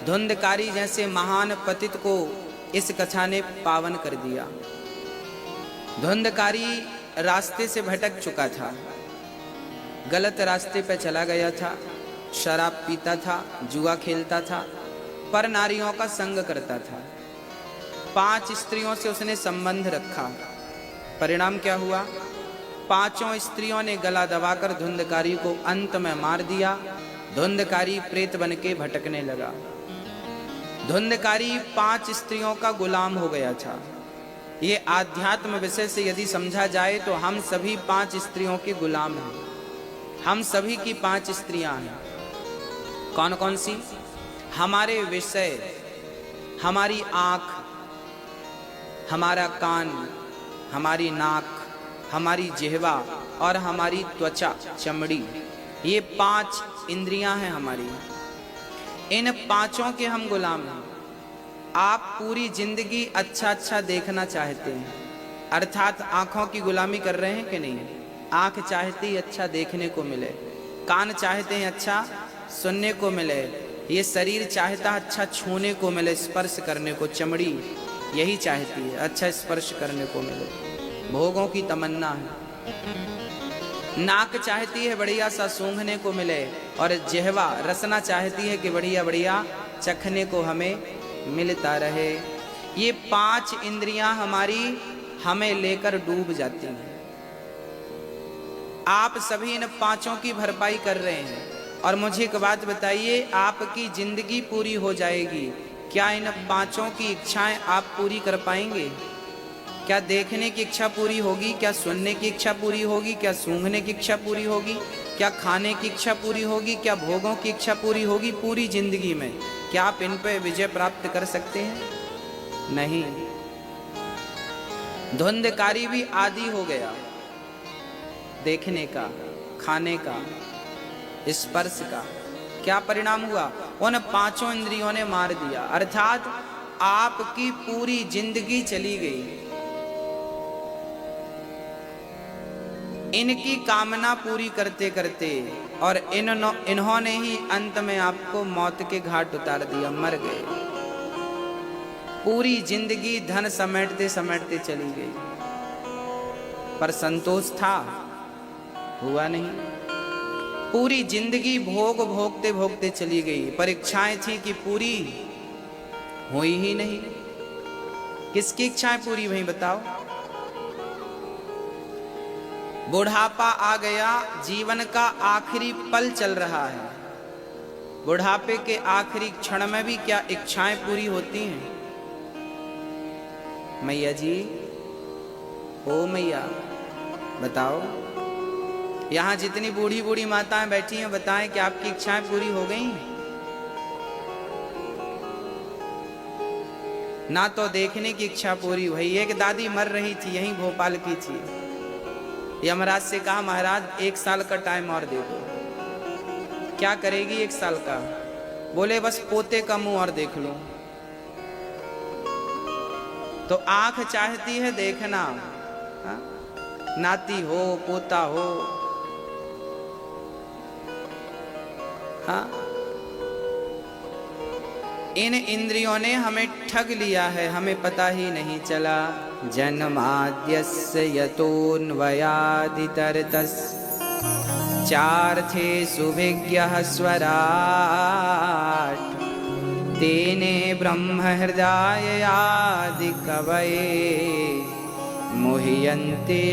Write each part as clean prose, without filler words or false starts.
धुंधकारी जैसे महान पतित को इस कथा ने पावन कर दिया। धुंधकारी रास्ते से भटक चुका था, गलत रास्ते पे चला गया था, शराब पीता था, जुआ खेलता था, पर नारियों का संग करता था। 5 स्त्रियों से उसने संबंध रखा। परिणाम क्या हुआ? 5 स्त्रियों ने गला दबाकर धुंधकारी को अंत में मार दिया। धुंधकारी प्रेत बन के भटकने लगा। धुंधकारी 5 स्त्रियों का गुलाम हो गया था। ये आध्यात्म विषय से यदि समझा जाए तो हम सभी 5 स्त्रियों के गुलाम हैं। हम सभी की 5 स्त्रियां हैं। कौन कौन सी? हमारे विषय, हमारी आंख, हमारा कान, हमारी नाक, हमारी जिह्वा और हमारी त्वचा, चमड़ी, ये 5 इंद्रियां हैं हमारी। इन 5 के हम गुलाम हैं। आप पूरी जिंदगी अच्छा अच्छा देखना चाहते हैं, अर्थात आंखों की गुलामी कर रहे हैं कि नहीं? आंख चाहती अच्छा देखने को मिले, कान चाहते हैं अच्छा सुनने को मिले, ये शरीर चाहता अच्छा छूने को मिले, स्पर्श करने को, चमड़ी यही चाहती है अच्छा स्पर्श करने को मिले, भोगों की तमन्ना है। नाक चाहती है बढ़िया सा सूंघने को मिले, और जिह्वा रसना चाहती है कि बढ़िया बढ़िया चखने को हमें मिलता रहे। ये 5 इंद्रियां हमारी हमें लेकर डूब जाती हैं। आप सभी इन 5 की भरपाई कर रहे हैं। और मुझे एक बात बताइए, आपकी जिंदगी पूरी हो जाएगी, क्या इन 5 की इच्छाएं आप पूरी कर पाएंगे? क्या देखने की इच्छा पूरी होगी? क्या सुनने की इच्छा पूरी होगी? क्या सूंघने की इच्छा पूरी होगी? क्या खाने की इच्छा पूरी होगी? क्या भोगों की इच्छा पूरी होगी? पूरी जिंदगी में क्या आप इन पे विजय प्राप्त कर सकते हैं? नहीं। धुंधकारी भी आदी हो गया देखने का, खाने का, स्पर्श का। क्या परिणाम हुआ? उन 5 इंद्रियों ने मार दिया, अर्थात आपकी पूरी जिंदगी चली गई। इनकी कामना पूरी करते करते और इन्होंने ही अंत में आपको मौत के घाट उतार दिया, मर गए। पूरी जिंदगी धन समेटते समेटते चली गई, पर संतोष था? हुआ नहीं। पूरी जिंदगी भोग भोगते भोगते चली गई, पर इच्छाएं थी कि पूरी हुई ही नहीं। किसकी इच्छाएं पूरी हुई बताओ? बुढ़ापा आ गया, जीवन का आखिरी पल चल रहा है। बुढ़ापे के आखिरी क्षण में भी क्या इच्छाएं पूरी होती हैं? मैया जी, ओ मैया बताओ, यहां जितनी बूढ़ी बूढ़ी माताएं बैठी हैं, बताएं कि आपकी इच्छाएं पूरी हो गई? ना तो देखने की इच्छा पूरी हुई। एक दादी मर रही थी, यहीं भोपाल की थी। यमराज से कहा, महाराज 1 साल का टाइम और दे दो। क्या करेगी 1 साल का? बोले बस पोते का मुंह और देख लूं। तो आंख चाहती है देखना, हा? नाती हो, पोता हो, हाँ? इन इंद्रियों ने हमें ठग लिया है, हमें पता ही नहीं चला। जन्माद्यस्य यतोऽन्वयादितरतस्य चार्थेषु विज्ञः स्वराट् तेने ब्रह्महृदाययादिकवये मुह्यन्ते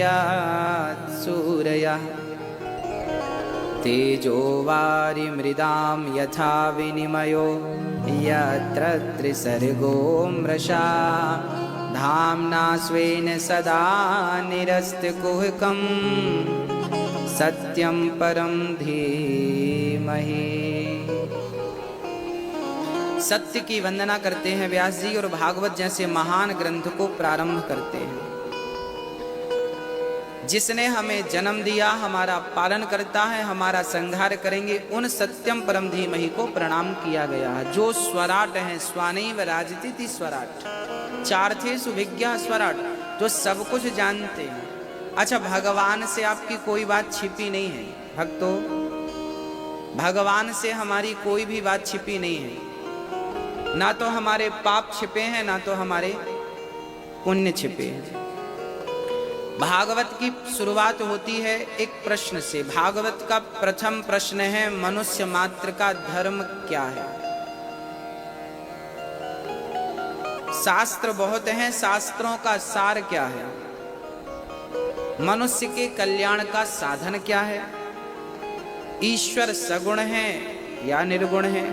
सूरयः तेजो वारिमृदां यथा विनिमयो यत्र त्रिसर्गो मृषा धाम्ना स्वेन सदा निरस्तकुहकं सत्यं परं धीमहि। सत्य की वंदना करते हैं व्यास जी और भागवत जैसे महान ग्रंथ को प्रारंभ करते हैं। जिसने हमें जन्म दिया, हमारा पालन करता है, हमारा संहार करेंगे, उन सत्यम परम धीमहि को प्रणाम किया गया है। जो स्वराट हैं, स्वानैव राजतीति स्वराट, चार्थेषु विज्ञः स्वराट, जो सब कुछ जानते हैं। अच्छा, भगवान से आपकी कोई बात छिपी नहीं है भक्तों, भगवान से हमारी कोई भी बात छिपी नहीं है। ना तो हमारे पाप छिपे हैं, ना तो हमारे पुण्य छिपे हैं। भागवत की शुरुआत होती है एक प्रश्न से। भागवत का प्रथम प्रश्न है, मनुष्य मात्र का धर्म क्या है। शास्त्र बहुत हैं, शास्त्रों का सार क्या है। मनुष्य के कल्याण का साधन क्या है। ईश्वर सगुण है या निर्गुण है।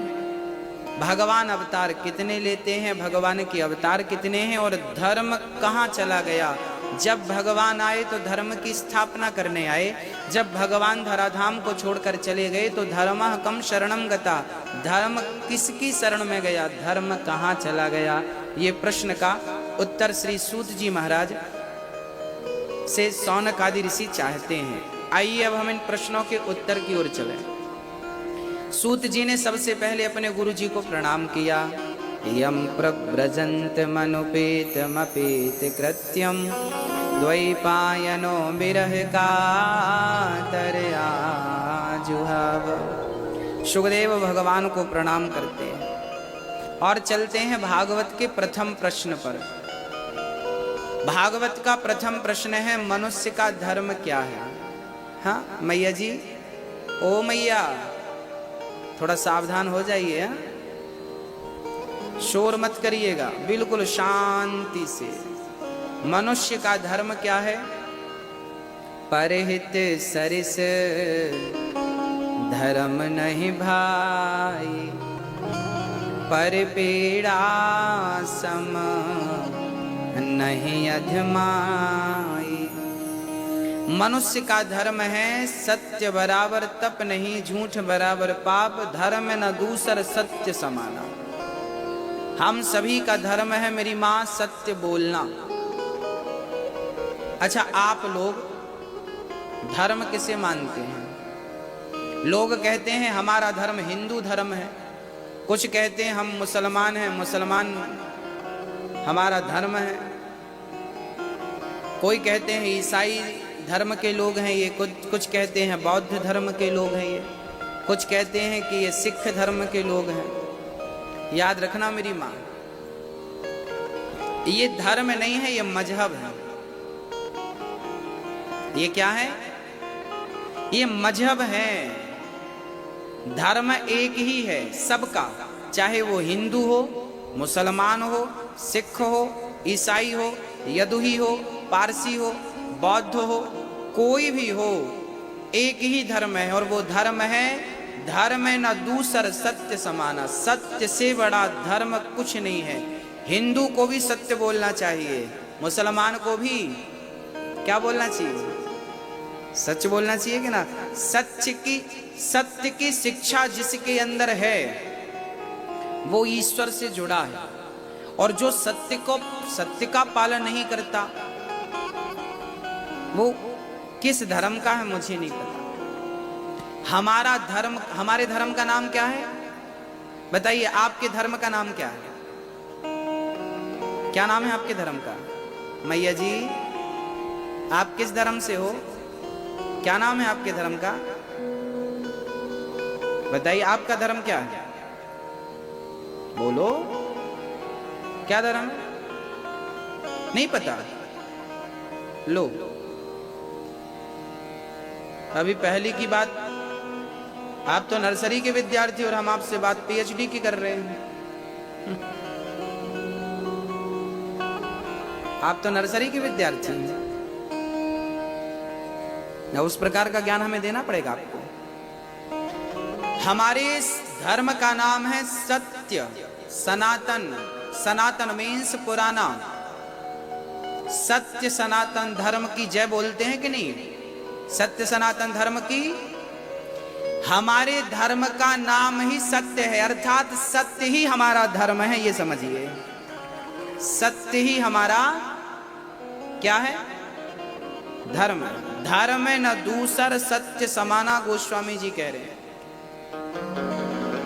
भगवान अवतार कितने लेते हैं, भगवान के अवतार कितने हैं, और धर्म कहाँ चला गया। जब भगवान आए तो धर्म की स्थापना करने आए, जब भगवान धराधाम को छोड़कर चले गए तो धर्मः कम शरणम गता, धर्म किसकी शरण में गया, धर्म कहाँ चला गया। ये प्रश्न का उत्तर श्री सूत जी महाराज से शौनक आदि ऋषि चाहते हैं। आइए अब हम इन प्रश्नों के उत्तर की ओर चलें। सूत जी ने सबसे पहले अपने गुरु जी को प्रणाम किया। यम प्रव्रजंत मनुपेतमपेत कृत्यम द्वैपायनो विरह कातरया जुहाव। सुखदेव भगवान को प्रणाम करते हैं और चलते हैं भागवत के प्रथम प्रश्न पर। भागवत का प्रथम प्रश्न है, मनुष्य का धर्म क्या है। हाँ मैया जी, ओ मैया थोड़ा सावधान हो जाइए, शोर मत करिएगा, बिल्कुल शांति से। मनुष्य का धर्म क्या है। परहित सरिस धर्म नहीं भाई, पर पीड़ा सम नहीं अधमाई। मनुष्य का धर्म है, सत्य बराबर तप नहीं, झूठ बराबर पाप, धर्म न दूसर सत्य समाना। हम सभी का धर्म है मेरी माँ सत्य बोलना। अच्छा, आप लोग धर्म किसे मानते हैं। लोग कहते हैं हमारा धर्म हिंदू धर्म है, कुछ कहते हैं हम मुसलमान हैं, मुसलमान हमारा धर्म है। कोई कहते हैं ईसाई धर्म के लोग हैं ये, कुछ कहते हैं बौद्ध धर्म के लोग हैं ये, कुछ कहते हैं कि ये सिख धर्म के लोग हैं। याद रखना मेरी माँ, ये धर्म नहीं है, ये मजहब है। ये क्या है, ये मजहब है। धर्म एक ही है सबका, चाहे वो हिंदू हो, मुसलमान हो, सिख हो, ईसाई हो, यदुही हो, पारसी हो, बौद्ध हो, कोई भी हो, एक ही धर्म है। और वो धर्म है, धर्म न दूसर सत्य समाना। सत्य से बड़ा धर्म कुछ नहीं है। हिंदू को भी सत्य बोलना चाहिए, मुसलमान को भी क्या बोलना चाहिए, सच बोलना चाहिए कि ना। सत्य की शिक्षा जिसके अंदर है वो ईश्वर से जुड़ा है, और जो सत्य का पालन नहीं करता वो किस धर्म का है मुझे नहीं पता। हमारे धर्म का नाम क्या है बताइए। आपके धर्म का नाम क्या है, क्या नाम है आपके धर्म का। मैया जी आप किस धर्म से हो, क्या नाम है आपके धर्म का, बताइए। आपका धर्म क्या है, बोलो क्या धर्म है, नहीं पता। लो अभी पहली की बात, आप तो नर्सरी के विद्यार्थी और हम आपसे बात पीएचडी की कर रहे हैं। आप तो नर्सरी के विद्यार्थी हैं, उस प्रकार का ज्ञान हमें देना पड़ेगा आपको। हमारे धर्म का नाम है सत्य, सनातन। सनातन मीन्स पुराना। सत्य सनातन धर्म की जय बोलते हैं कि नहीं, सत्य सनातन धर्म की। हमारे धर्म का नाम ही सत्य है, अर्थात सत्य ही हमारा धर्म है, ये समझिए। सत्य ही हमारा क्या है, धर्म। धर्म न दूसर सत्य समाना, गोस्वामी जी कह रहे हैं।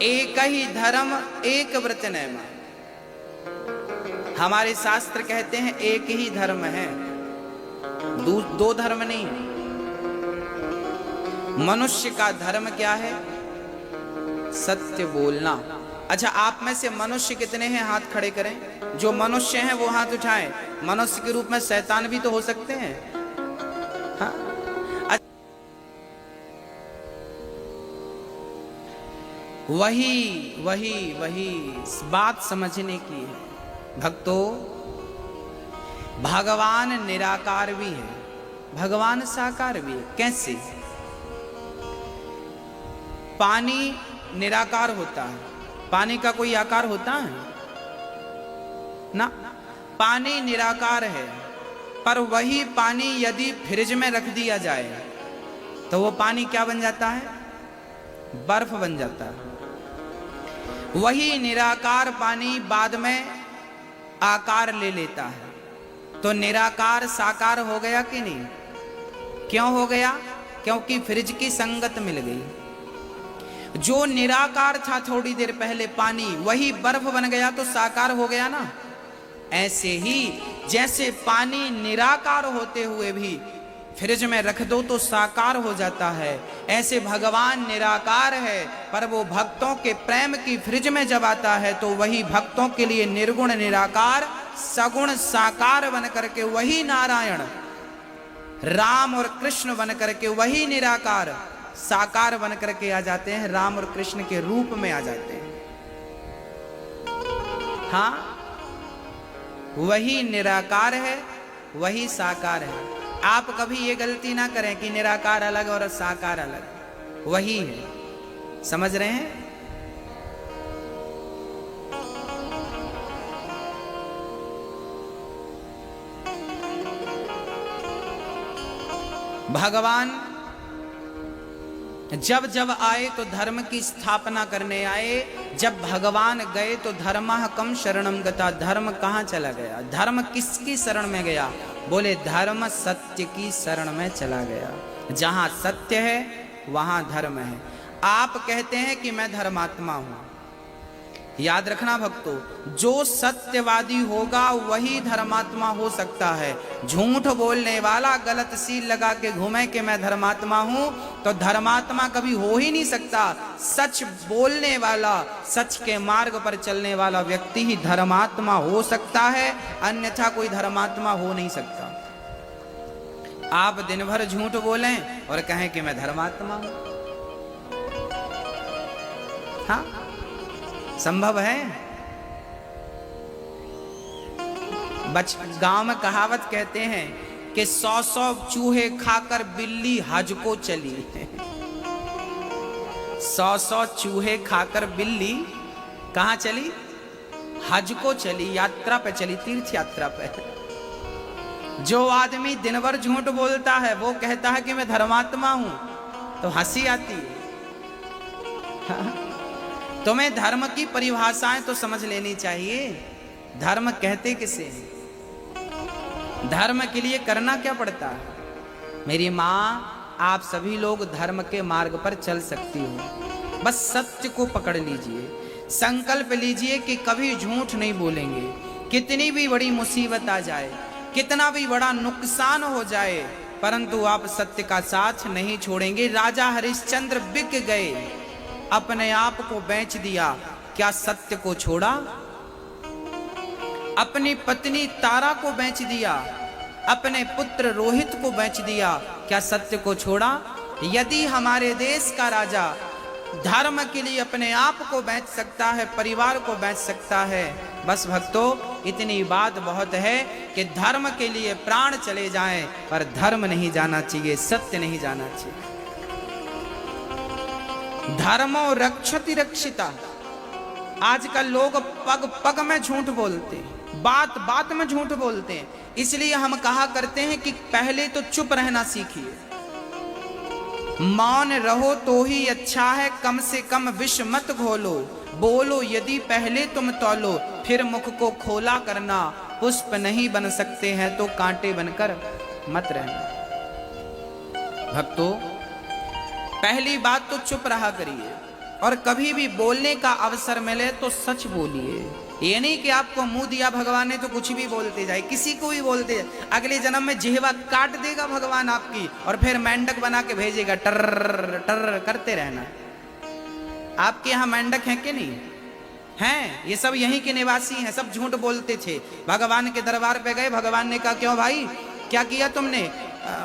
एक ही धर्म एक व्रत नैमा। हमारे शास्त्र कहते हैं एक ही धर्म है, दो धर्म नहीं। मनुष्य का धर्म क्या है, सत्य बोलना। अच्छा, आप में से मनुष्य कितने हैं? हाथ खड़े करें। जो मनुष्य हैं वो हाथ उठाएं। मनुष्य के रूप में शैतान भी तो हो सकते हैं। हाँ? वही वही वही बात समझने की है भक्तों। भगवान निराकार भी है, भगवान साकार भी है। कैसे? पानी निराकार होता है, पानी का कोई आकार होता है ना? पानी निराकार है, पर वही पानी यदि फ्रिज में रख दिया जाए तो वो पानी क्या बन जाता है? बर्फ बन जाता है। वही निराकार पानी बाद में आकार ले लेता है, तो निराकार साकार हो गया कि नहीं? क्यों हो गया? क्योंकि फ्रिज की संगत मिल गई। जो निराकार था थोड़ी देर पहले पानी, वही बर्फ बन गया तो साकार हो गया ना। ऐसे ही जैसे पानी निराकार होते हुए भी फ्रिज में रख दो तो साकार हो जाता है, ऐसे भगवान निराकार है, पर वो भक्तों के प्रेम की फ्रिज में जब आता है तो वही भक्तों के लिए निर्गुण निराकार सगुण साकार बन करके वही नारायण राम और कृष्ण बन करके वही निराकार साकार बन करके आ जाते हैं, राम और कृष्ण के रूप में आ जाते हैं। हाँ, वही निराकार है, वही साकार है। आप कभी ये गलती ना करें कि निराकार अलग और साकार अलग, वही है। समझ रहे हैं? भगवान जब जब आए तो धर्म की स्थापना करने आए, जब भगवान गए तो धर्मः कम शरणम गता। धर्म कहाँ चला गया? धर्म किसकी शरण में गया? बोले धर्म सत्य की शरण में चला गया। जहां सत्य है वहां धर्म है। आप कहते हैं कि मैं धर्मात्मा हूं, याद रखना भक्तों, जो सत्यवादी होगा वही धर्मात्मा हो सकता है। झूठ बोलने वाला गलत सील लगा के घूमे कि मैं धर्मात्मा हूं, तो धर्मात्मा कभी हो ही नहीं सकता। सच बोलने वाला, सच के मार्ग पर चलने वाला व्यक्ति ही धर्मात्मा हो सकता है, अन्यथा कोई धर्मात्मा हो नहीं सकता। आप दिन भर झूठ बोलें और कहें कि मैं धर्मात्मा हूं, हाँ संभव है? गांव में कहावत कहते हैं कि 100 चूहे खाकर बिल्ली हज को चली। 100 चूहे खाकर बिल्ली कहां चली? हज को चली, यात्रा पे चली, तीर्थ यात्रा पे। जो आदमी दिन भर झूठ बोलता है वो कहता है कि मैं धर्मात्मा हूं, तो हंसी आती है। तुम्हें धर्म की परिभाषाएं तो समझ लेनी चाहिए। धर्म कहते किसे? धर्म के लिए करना क्या पड़ता है? मेरी माँ, आप सभी लोग धर्म के मार्ग पर चल सकती हो, बस सत्य को पकड़ लीजिए। संकल्प लीजिए कि कभी झूठ नहीं बोलेंगे। कितनी भी बड़ी मुसीबत आ जाए, कितना भी बड़ा नुकसान हो जाए, परंतु आप सत्य का साथ नहीं छोड़ेंगे। राजा हरिश्चंद्र बिक गए, अपने आप को बेच दिया, क्या सत्य को छोड़ा? अपनी पत्नी तारा को बेच दिया, अपने पुत्र रोहित को बेच दिया, क्या सत्य को छोड़ा? यदि हमारे देश का राजा धर्म के लिए अपने आप को बेच सकता है, परिवार को बेच सकता है, बस भक्तों इतनी बात बहुत है कि धर्म के लिए प्राण चले जाएं, पर धर्म नहीं जाना चाहिए, सत्य नहीं जाना चाहिए। धर्मो रक्षति रक्षिता। आजकल लोग पग पग में झूठ बोलते हैं, बात बात में झूठ बोलते हैं। इसलिए हम कहा करते हैं कि पहले तो चुप रहना सीखिए। मौन रहो तो ही अच्छा है, कम से कम विष मत घोलो। बोलो यदि पहले तुम तौलो, फिर मुख को खोला करना। पुष्प नहीं बन सकते हैं तो कांटे बनकर मत रहना। भक्तों, पहली बात तो चुप रहा करिए, और कभी भी बोलने का अवसर मिले तो सच बोलिए। ये नहीं कि आपको मुंह दिया भगवान ने तो कुछ भी बोलते जाए, किसी को भी बोलते जाए। अगले जन्म में जिह्वा काट देगा भगवान आपकी, और फिर मेंढक बना के भेजेगा, टर टर करते रहना। आपके यहाँ मेंढक है कि नहीं? हैं, ये सब यहीं के निवासी हैं, सब झूठ बोलते थे। भगवान के दरबार पे गए, भगवान ने कहा क्यों भाई क्या किया तुमने?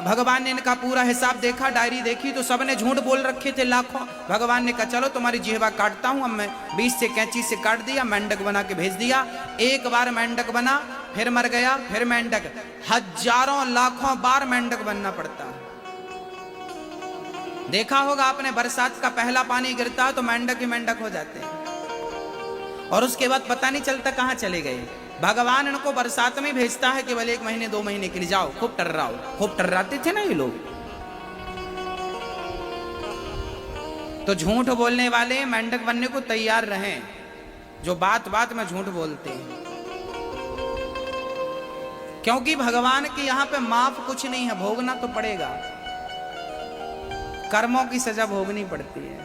भगवान ने इनका पूरा हिसाब देखा, डायरी देखी तो सबने झूठ बोल रखे थे लाखों। भगवान ने कहा चलो तुम्हारी जिह्वा काटता हूं। अब मैं 20 से कैंची से काट दिया, मेंढक बना के भेज दिया। एक बार मेंढक बना, फिर मर गया, फिर मेंढक, हजारों लाखों बार मेंढक बनना पड़ता है। देखा होगा आपने, बरसात का पहला पानी गिरता है तो मेंढक ही मेंढक हो जाते हैं और उसके बाद पता नहीं चलता कहां चले गए। भगवान इनको बरसात में भेजता है केवल 1 महीने 2 महीने के लिए, जाओ खूब टर्राओ। खूब टर्राते थे ना ये लोग। तो झूठ बोलने वाले मेंढक बनने को तैयार रहें, जो बात बात में झूठ बोलते हैं, क्योंकि भगवान के यहां पे माफ कुछ नहीं है, भोगना तो पड़ेगा। कर्मों की सजा भोगनी पड़ती है।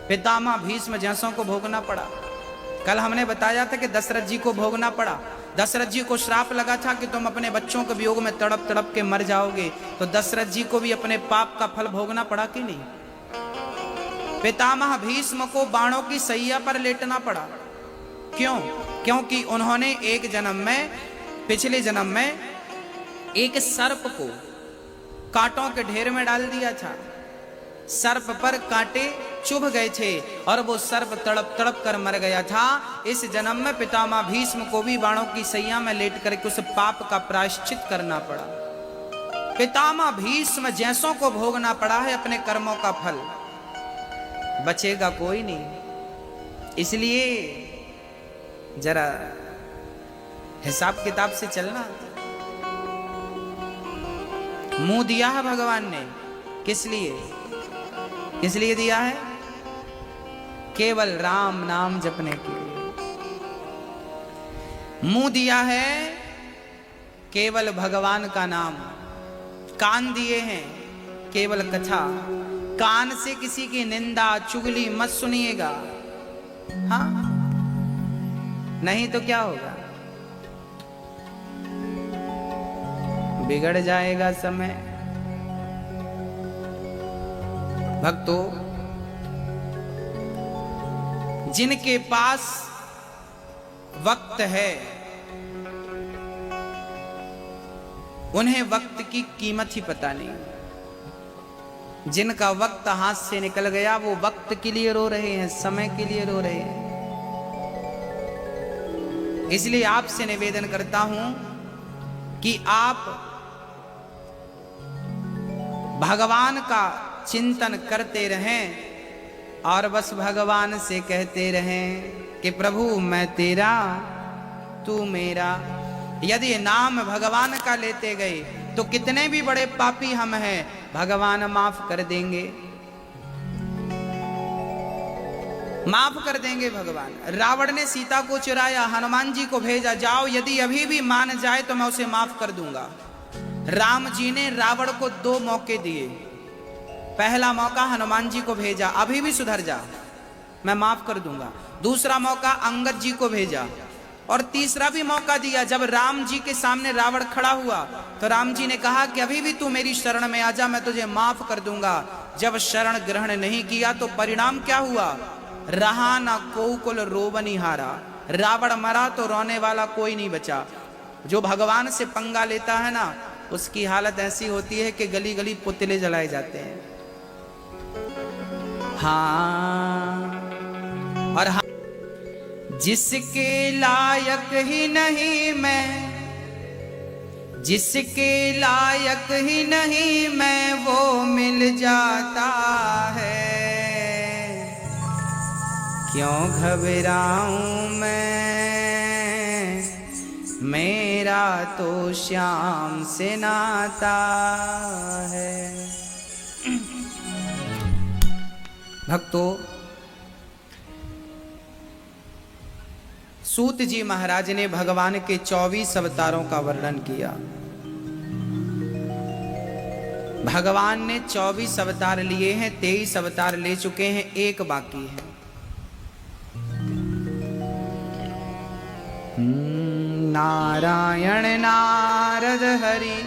पितामह भीष्म जैसों को भोगना पड़ा। कल हमने बताया था कि दशरथ जी को भोगना पड़ा। दशरथ जी को श्राप लगा था कि तुम अपने बच्चों के वियोग में तड़प तड़प के मर जाओगे, तो दशरथ जी को भी अपने पाप का फल भोगना पड़ा कि नहीं? पितामह भीष्म को बाणों की सैया पर लेटना पड़ा। क्यों? क्योंकि उन्होंने एक जन्म में, पिछले जन्म में एक सर्प को कांटों के ढेर में डाल दिया था। सर्प पर कांटे चुभ गए थे और वो सर्प तड़प तड़प कर मर गया था। इस जन्म में पितामह भीष्म को भी बाणों की सैया में लेट करके उस पाप का प्रायश्चित करना पड़ा। पितामह भीष्म जैसों को भोगना पड़ा है अपने कर्मों का फल, बचेगा कोई नहीं। इसलिए जरा हिसाब किताब से चलना। मुंह दिया है भगवान ने, किस लिए? किस लिए दिया है? केवल राम नाम जपने के लिए। मुंह दिया है केवल भगवान का नाम। कान दिए हैं केवल कथा। कान से किसी की निंदा चुगली मत सुनिएगा, हाँ, नहीं तो क्या होगा? बिगड़ जाएगा समय। भक्तों, जिनके पास वक्त है उन्हें वक्त की कीमत ही पता नहीं। जिनका वक्त हाथ से निकल गया वो वक्त के लिए रो रहे हैं, समय के लिए रो रहे हैं। इसलिए आपसे निवेदन करता हूं कि आप भगवान का चिंतन करते रहें और बस भगवान से कहते रहें कि प्रभु मैं तेरा, तू मेरा। यदि नाम भगवान का लेते गए तो कितने भी बड़े पापी हम हैं, भगवान माफ कर देंगे, माफ कर देंगे भगवान। रावण ने सीता को चुराया, हनुमान जी को भेजा, जाओ यदि अभी भी मान जाए तो मैं उसे माफ कर दूंगा। राम जी ने रावण को 2 मौके दिए। पहला मौका हनुमान जी को भेजा, अभी भी सुधर जा मैं माफ कर दूंगा। दूसरा मौका अंगद जी को भेजा और तीसरा भी मौका दिया। जब राम जी के सामने रावण खड़ा हुआ तो राम जी ने कहा कि अभी भी तू मेरी शरण में आ जा, मैं तुझे माफ कर दूंगा। जब शरण ग्रहण नहीं किया तो परिणाम क्या हुआ? रहा ना कोकुल रोबनिहारा। रावण मरा तो रोने वाला कोई नहीं बचा। जो भगवान से पंगा लेता है ना, उसकी हालत ऐसी होती है कि गली गली पुतले जलाए जाते हैं। हाँ, और हाँ, जिसके लायक ही नहीं मैं, जिसके लायक ही नहीं मैं, वो मिल जाता है। क्यों घबराऊं मैं, मेरा तो श्याम से नाता है। भक्तों, सूत जी महाराज ने भगवान के 24 अवतारों का वर्णन किया। भगवान ने 24 अवतार लिए हैं, 23 अवतार ले चुके हैं, एक बाकी है। नारायण नारद हरि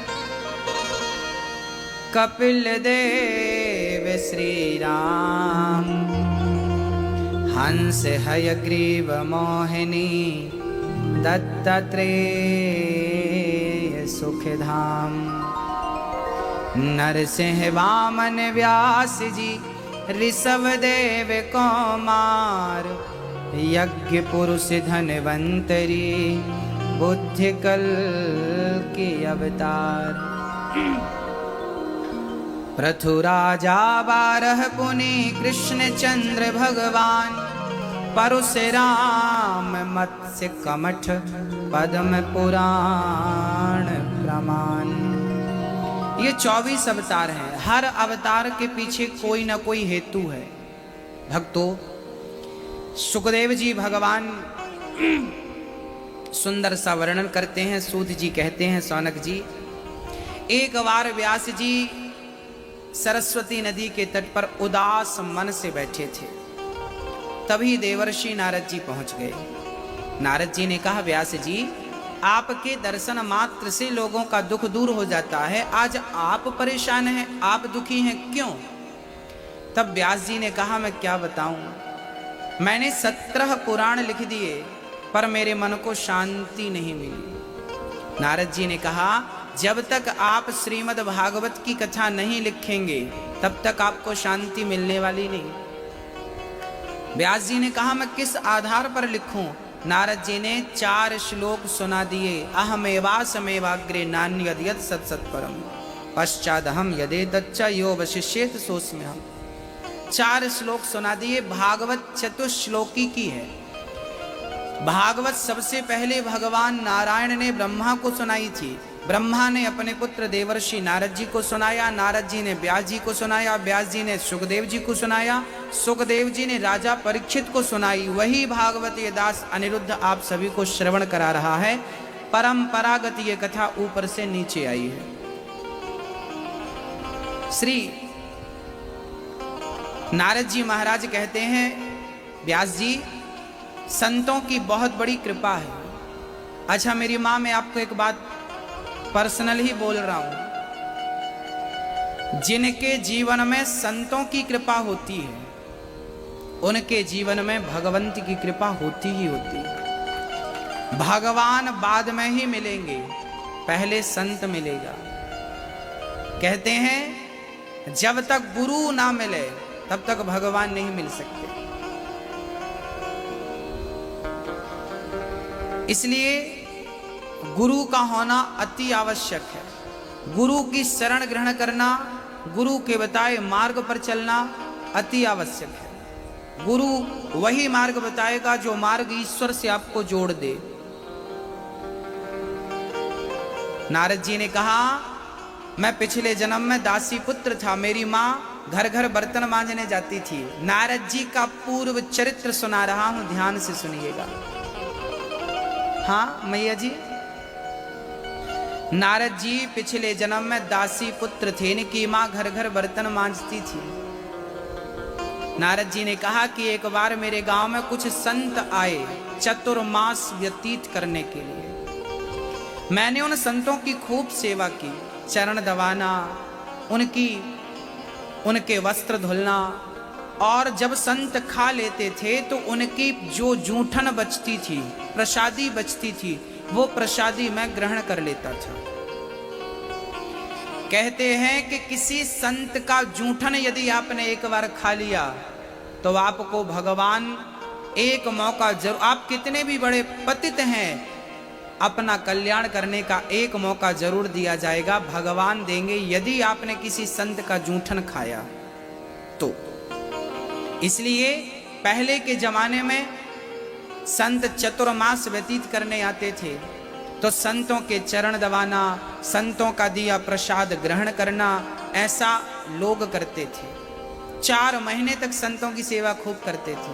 कपिल देव श्री राम। हंस हयग्रीव मोहिनी दत्तात्रेय सुखधाम। नरसिंह वामन व्यास जी ऋषभ देव कुमार। यज्ञ पुरुष धनवंतरी बुद्धि कल के अवतार। पृथु राजा बारह पुनि कृष्ण चंद्र भगवान। परशुराम मत्स्य कमठ पद्म पुराण प्रमाण। ये 24 अवतार हैं। हर अवतार के पीछे कोई ना कोई हेतु है। भक्तों, सुखदेव जी भगवान सुंदर सा वर्णन करते हैं। सूत जी कहते हैं, सौनक जी, एक बार व्यास जी सरस्वती नदी के तट पर उदास मन से बैठे थे। तभी देवर्षि नारद जी पहुंच गए। नारद जी ने कहा, व्यास जी, आपके दर्शन मात्र से लोगों का दुख दूर हो जाता है। आज आप परेशान हैं, आप दुखी हैं, क्यों? तब व्यास जी ने कहा, मैं क्या बताऊं, मैंने 17 पुराण लिख दिए पर मेरे मन को शांति नहीं मिली। नारद जी ने कहा, जब तक आप श्रीमद् भागवत की कथा नहीं लिखेंगे तब तक आपको शांति मिलने वाली नहीं। व्यास जी ने कहा, मैं किस आधार पर लिखूं? नारद जी ने 4 श्लोक सुना दिए। अहमेवासमेवाग्रे नान्यद यत् सत्सत्परम पश्चादहम यदेतच्च यो वशिष्येत सोऽस्म्यहम्। 4 श्लोक सुना दिए। भागवत चतुश्लोकी की है। भागवत सबसे पहले भगवान नारायण ने ब्रह्मा को सुनाई थी। ब्रह्मा ने अपने पुत्र देवर्षि नारद जी को सुनाया। नारद जी ने व्यास जी को सुनाया। व्यास जी ने सुखदेव जी को सुनाया। सुखदेव जी ने राजा परीक्षित को सुनाई। वही भागवत ये दास अनिरुद्ध आप सभी को श्रवण करा रहा है। परंपरागत ये कथा ऊपर से नीचे आई है। श्री नारद जी महाराज कहते हैं, व्यास जी, संतों की बहुत बड़ी कृपा है। अच्छा मेरी माँ, मैं आपको एक बात पर्सनल ही बोल रहा हूं। जिनके जीवन में संतों की कृपा होती है उनके जीवन में भगवंत की कृपा होती ही होती है। भगवान बाद में ही मिलेंगे, पहले संत मिलेगा। कहते हैं जब तक गुरु ना मिले तब तक भगवान नहीं मिल सकते। इसलिए गुरु का होना अति आवश्यक है। गुरु की शरण ग्रहण करना, गुरु के बताए मार्ग पर चलना अति आवश्यक है। गुरु वही मार्ग बताएगा जो मार्ग ईश्वर से आपको जोड़ दे। नारद जी ने कहा, मैं पिछले जन्म में दासी पुत्र था। मेरी माँ घर घर बर्तन मांजने जाती थी। नारद जी का पूर्व चरित्र सुना रहा हूं, ध्यान से सुनिएगा। हाँ मैया जी, नारद जी पिछले जन्म में दासी पुत्र थे। इनकी माँ घर घर बर्तन मांजती थी। नारद जी ने कहा कि एक बार मेरे गांव में कुछ संत आए चतुर्मास व्यतीत करने के लिए। मैंने उन संतों की खूब सेवा की। चरण दबाना, उनके वस्त्र धुलना, और जब संत खा लेते थे तो उनकी जो जूठन बचती थी, प्रसादी बचती थी, वो प्रसादी मैं ग्रहण कर लेता था। कहते हैं कि किसी संत का जूठन यदि आपने एक बार खा लिया तो आपको भगवान एक मौका जरूर, आप कितने भी बड़े पतित हैं, अपना कल्याण करने का एक मौका जरूर दिया जाएगा, भगवान देंगे यदि आपने किसी संत का जूठन खाया तो। इसलिए पहले के जमाने में संत चतुर्मास व्यतीत करने आते थे तो संतों के चरण दबाना, संतों का दिया प्रसाद ग्रहण करना, ऐसा लोग करते थे। 4 महीने तक संतों की सेवा खूब करते थे।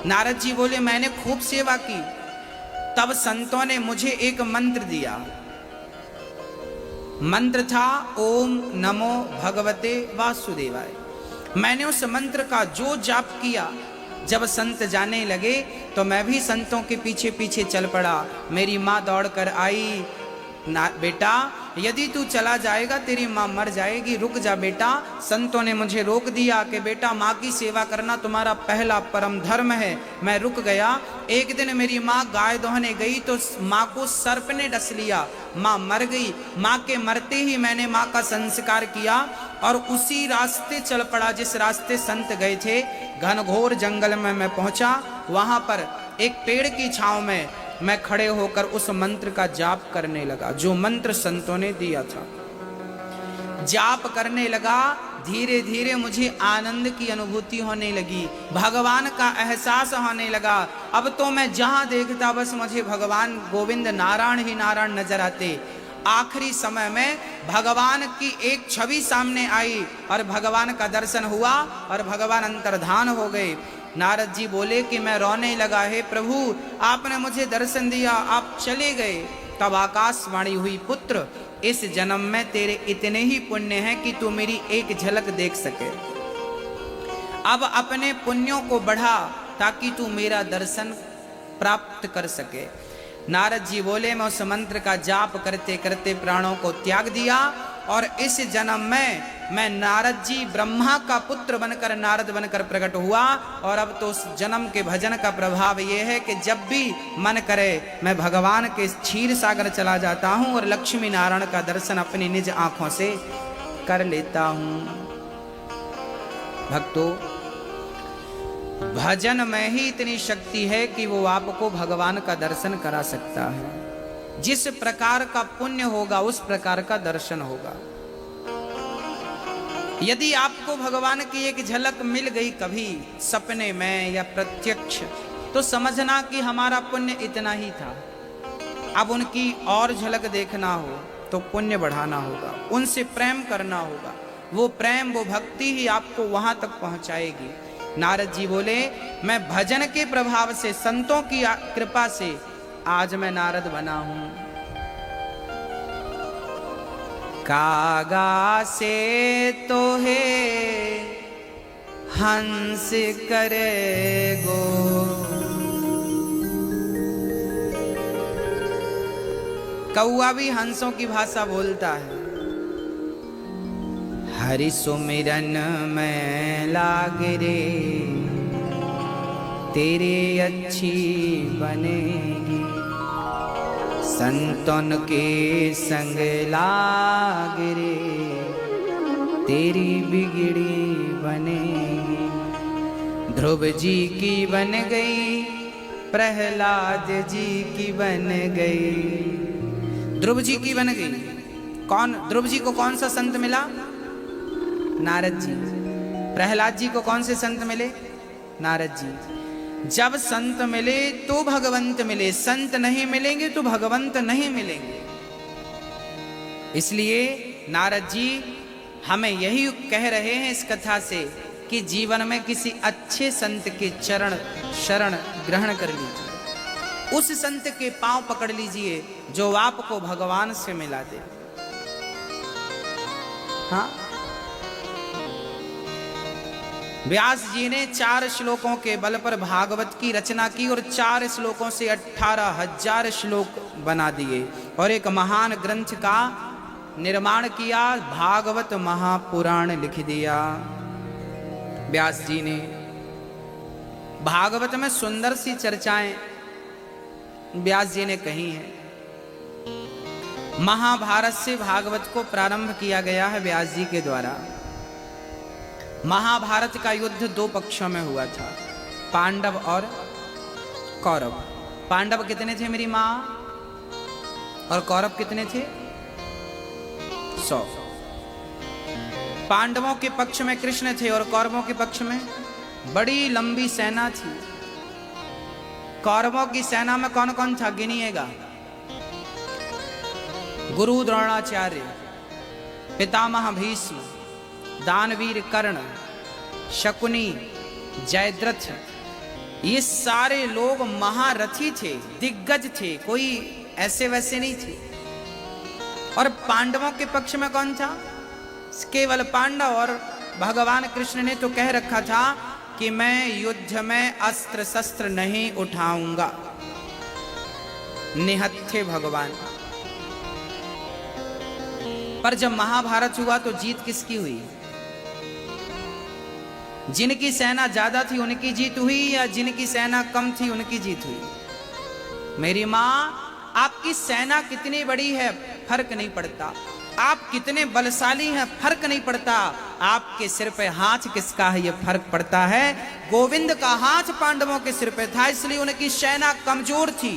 नारद जी बोले, मैंने खूब सेवा की। तब संतों ने मुझे एक मंत्र दिया। मंत्र था ओम नमो भगवते वासुदेवाय। मैंने उस मंत्र का जो जाप किया, जब संत जाने लगे तो मैं भी संतों के पीछे पीछे चल पड़ा। मेरी माँ दौड़ कर आई, बेटा यदि तू चला जाएगा तेरी माँ मर जाएगी, रुक जा बेटा। संतों ने मुझे रोक दिया कि बेटा माँ की सेवा करना तुम्हारा पहला परम धर्म है। मैं रुक गया। एक दिन मेरी माँ गाय दोहने गई तो माँ को सर्प ने डस लिया, माँ मर गई। माँ के मरते ही मैंने माँ का संस्कार किया और उसी रास्ते चल पड़ा जिस रास्ते संत गए थे। घनघोर जंगल में मैं पहुंचा। वहां पर एक पेड़ की छांव में मैं खड़े होकर उस मंत्र का जाप करने लगा जो मंत्र संतों ने दिया था। जाप करने लगा। धीरे धीरे मुझे आनंद की अनुभूति होने लगी, भगवान का एहसास होने लगा। अब तो मैं जहां देखता बस मुझे भगवान गोविंद नारायण ही नारायण नजर आते। आखिरी समय में भगवान की एक छवि सामने आई और भगवान का दर्शन हुआ और भगवान अंतर्धान हो गए। नारद जी बोले कि मैं रोने लगा, हे प्रभु आपने मुझे दर्शन दिया, आप चले गए। तब आकाशवाणी हुई, पुत्र इस जन्म में तेरे इतने ही पुण्य हैं कि तू मेरी एक झलक देख सके। अब अपने पुण्यों को बढ़ा ताकि तू मेरा दर्शन प्राप्त कर सके। नारद जी बोले मैं उस मंत्र का जाप करते करते प्राणों को त्याग दिया और इस जन्म में मैं नारद जी ब्रह्मा का पुत्र बनकर नारद बनकर प्रकट हुआ। और अब तो उस जन्म के भजन का प्रभाव यह है कि जब भी मन करे मैं भगवान के क्षीर सागर चला जाता हूं और लक्ष्मी नारायण का दर्शन अपनी निज आंखों से कर लेता हूं। भक्तों, भजन में ही इतनी शक्ति है कि वो आपको भगवान का दर्शन करा सकता है। जिस प्रकार का पुण्य होगा उस प्रकार का दर्शन होगा। यदि आपको भगवान की एक झलक मिल गई कभी सपने में या प्रत्यक्ष, तो समझना कि हमारा पुण्य इतना ही था। अब उनकी और झलक देखना हो तो पुण्य बढ़ाना होगा, उनसे प्रेम करना होगा। वो प्रेम, वो भक्ति ही आपको वहां तक पहुंचाएगी। नारद जी बोले मैं भजन के प्रभाव से, संतों की कृपा से आज मैं नारद बना हूं। कागा से तो है हंस करे गो, कौआ भी हंसों की भाषा बोलता है। हरि सुमिरन में लाग रे तेरे अच्छी बनेगी, संतन के संग लाग रे तेरी बिगड़ी बनेगी। ध्रुव जी की बन गई, प्रहलाद जी की बन गई। ध्रुव जी की बन गई। कौन? ध्रुव जी को कौन सा संत मिला? नारद जी। प्रहलाद जी को कौन से संत मिले? नारद जी। जब संत मिले तो भगवंत मिले, संत नहीं मिलेंगे तो भगवंत नहीं मिलेंगे। इसलिए नारद जी हमें यही कह रहे हैं इस कथा से कि जीवन में किसी अच्छे संत के चरण शरण ग्रहण कर लीजिए, उस संत के पांव पकड़ लीजिए जो आपको भगवान से मिला दे। हाँ, व्यास जी ने 4 श्लोकों के बल पर भागवत की रचना की और 4 श्लोकों से 18,000 श्लोक बना दिए और एक महान ग्रंथ का निर्माण किया, भागवत महापुराण लिख दिया व्यास जी ने। भागवत में सुंदर सी चर्चाएं व्यास जी ने कही हैं। महाभारत से भागवत को प्रारंभ किया गया है व्यास जी के द्वारा। महाभारत का युद्ध 2 पक्षों में हुआ था, पांडव और कौरव। पांडव कितने थे मेरी माँ? और कौरव कितने थे? 100। पांडवों के पक्ष में कृष्ण थे और कौरवों के पक्ष में बड़ी लंबी सेना थी। कौरवों की सेना में कौन कौन था गिनिएगा? गुरु द्रोणाचार्य, पितामह भीष्म, दानवीर कर्ण, शकुनी, जयद्रथ, ये सारे लोग महारथी थे, दिग्गज थे, कोई ऐसे वैसे नहीं थे। और पांडवों के पक्ष में कौन था? केवल पांडव। और भगवान कृष्ण ने तो कह रखा था कि मैं युद्ध में अस्त्र शस्त्र नहीं उठाऊंगा। निहत्थे भगवान। पर जब महाभारत हुआ तो जीत किसकी हुई? जिनकी सेना ज्यादा थी उनकी जीत हुई या जिनकी सेना कम थी उनकी जीत हुई? मेरी माँ, आपकी सेना कितनी बड़ी है फर्क नहीं पड़ता, आप कितने बलशाली हैं फर्क नहीं पड़ता, आपके सिर पे हाथ किसका है ये फर्क पड़ता है। गोविंद का हाथ पांडवों के सिर पे था, इसलिए उनकी सेना कमजोर थी,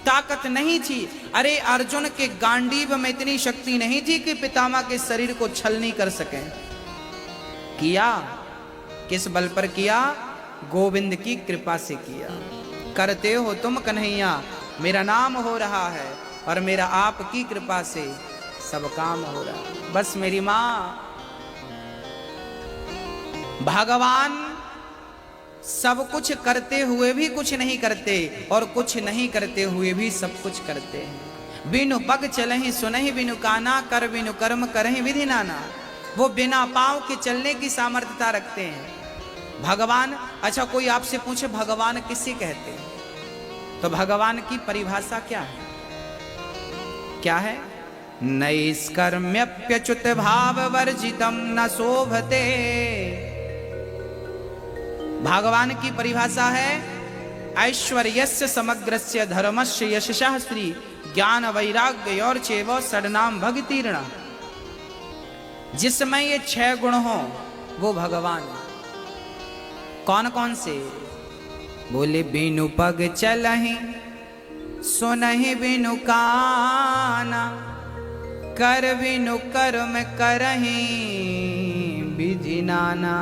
ताकत नहीं थी। अरे अर्जुन के गांडीव में इतनी शक्ति नहीं थी कि पितामह के शरीर को छलनी कर सकें। किया किस बल पर किया? गोविंद की कृपा से किया। करते हो तुम कन्हैया, मेरा नाम हो रहा है और मेरा आपकी कृपा से सब काम हो रहा है। बस मेरी मां, भगवान सब कुछ करते हुए भी कुछ नहीं करते और कुछ नहीं करते हुए भी सब कुछ करते हैं। बिनु पग चलहि सुनहि बिनु काना, कर बिनु कर्म करहि विधि नाना। वो बिना पांव के चलने की सामर्थ्यता रखते हैं भगवान। अच्छा, कोई आपसे पूछे भगवान किसे कहते हैं, तो भगवान की परिभाषा क्या है? क्या है? नैष्कर्म्यप्यच्युत भाव वर्जितम न शोभते। भगवान की परिभाषा है ऐश्वर्यस्य समग्रस्य धर्मस्य यशः श्री ज्ञान वैराग्य और चैव षड्नाम भक्तिर्न। जिसमें ये 6 गुण हो वो भगवान है। कौन कौन से? बोले बिनु पग चलहि सुनहि बिनु काना, कर बिनु कर्म करहि विधि नाना।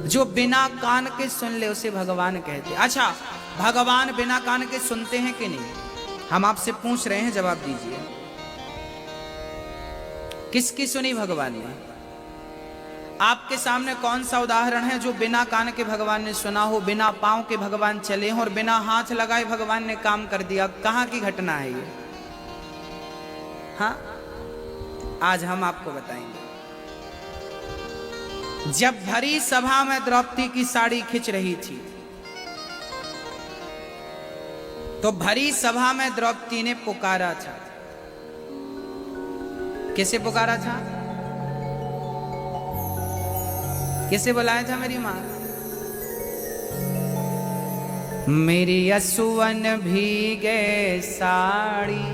जो बिना कान के सुन ले उसे भगवान कहते। अच्छा, भगवान बिना कान के सुनते हैं कि नहीं? हम आपसे पूछ रहे हैं, जवाब दीजिए। किसकी सुनी भगवान ने? आपके सामने कौन सा उदाहरण है जो बिना कान के भगवान ने सुना हो, बिना पांव के भगवान चले हो और बिना हाथ लगाए भगवान ने काम कर दिया? कहां की घटना है ये? हाँ, आज हम आपको बताएंगे। जब भरी सभा में द्रौपदी की साड़ी खिंच रही थी तो भरी सभा में द्रौपदी ने पुकारा था। किसे पुकारा था? किसे बुलाया था मेरी मां? मेरी असुवन भीगे साड़ी,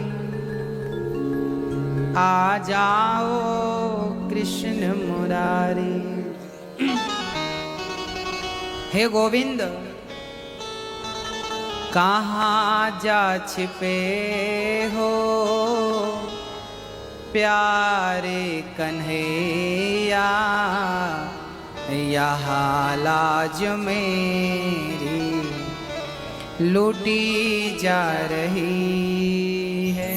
आ जाओ कृष्ण मुरारी। हे गोविंद, कहाँ जा छिपे हो प्यारे कन्हैया, यहाँ लाज मेरी लूटी जा रही है।